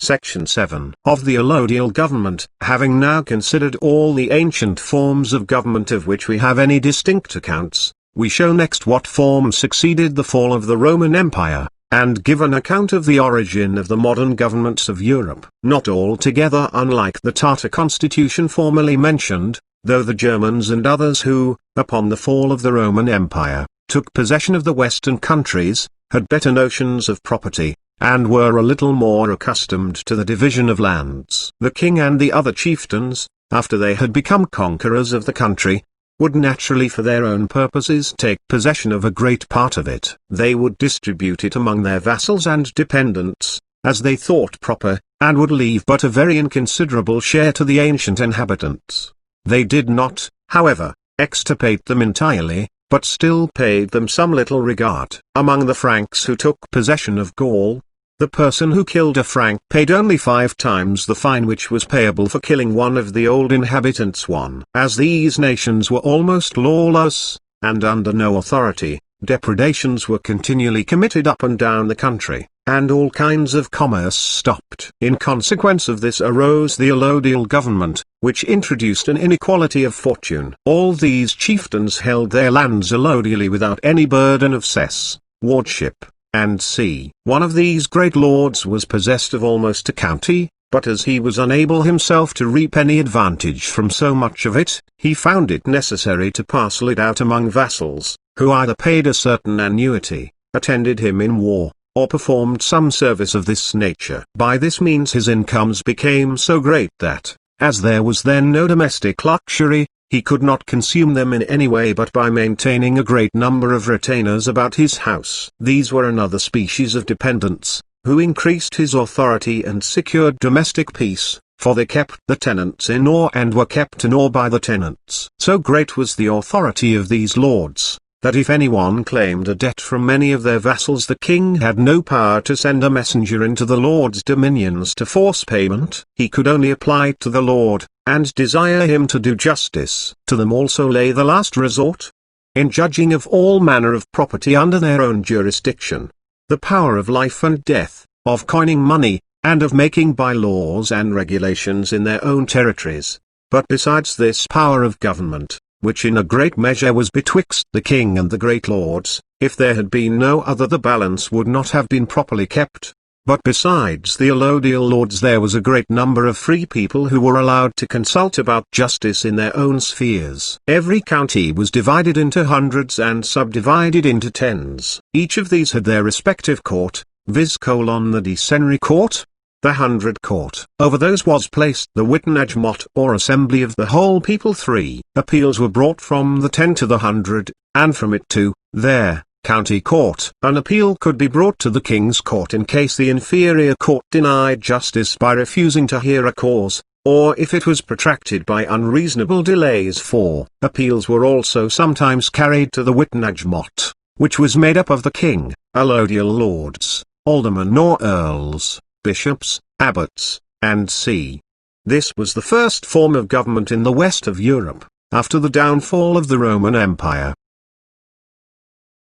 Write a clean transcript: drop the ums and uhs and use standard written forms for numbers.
Section 7 of the Allodial government. Having now considered all the ancient forms of government of which we have any distinct accounts, we show next what form succeeded the fall of the Roman Empire, and give an account of the origin of the modern governments of Europe. Not altogether unlike the Tartar constitution formerly mentioned, though the Germans and others who, upon the fall of the Roman Empire, took possession of the western countries, had better notions of property, and were a little more accustomed to the division of lands. The king and the other chieftains, after they had become conquerors of the country, would naturally for their own purposes take possession of a great part of it. They would distribute it among their vassals and dependents, as they thought proper, and would leave but a very inconsiderable share to the ancient inhabitants. They did not, however, extirpate them entirely, but still paid them some little regard. Among the Franks who took possession of Gaul, the person who killed a Frank paid only 5 times the fine which was payable for killing one of the old inhabitants. As these nations were almost lawless, and under no authority, depredations were continually committed up and down the country, and all kinds of commerce stopped. In consequence of this arose the Allodial government, which introduced an inequality of fortune. All these chieftains held their lands allodially without any burden of cess, wardship, and see. One of these great lords was possessed of almost a county, but as he was unable himself to reap any advantage from so much of it, he found it necessary to parcel it out among vassals, who either paid a certain annuity, attended him in war, or performed some service of this nature. By this means his incomes became so great that, as there was then no domestic luxury, he could not consume them in any way but by maintaining a great number of retainers about his house. These were another species of dependents, who increased his authority and secured domestic peace, for they kept the tenants in awe and were kept in awe by the tenants. So great was the authority of these lords, that if anyone claimed a debt from any of their vassals, the king had no power to send a messenger into the lord's dominions to force payment. He could only apply to the lord, and desire him to do justice. To them also lay the last resort, in judging of all manner of property under their own jurisdiction, the power of life and death, of coining money, and of making by-laws and regulations in their own territories. But besides this power of government, which in a great measure was betwixt the king and the great lords, if there had been no other the balance would not have been properly kept. But besides the Allodial lords there was a great number of free people who were allowed to consult about justice in their own spheres. Every county was divided into hundreds and subdivided into tens. Each of these had their respective court, viz. The decenary court, the 100 court. Over those was placed the wittenagmot or assembly of the whole people. 3 appeals were brought from the 10 to the 100, and from it to their county court. An appeal could be brought to the king's court in case the inferior court denied justice by refusing to hear a cause, or if it was protracted by unreasonable delays. 4 appeals were also sometimes carried to the wittenagmot, which was made up of the king, allodial lords, aldermen or earls, bishops, abbots, and see. This was the first form of government in the west of Europe, after the downfall of the Roman Empire.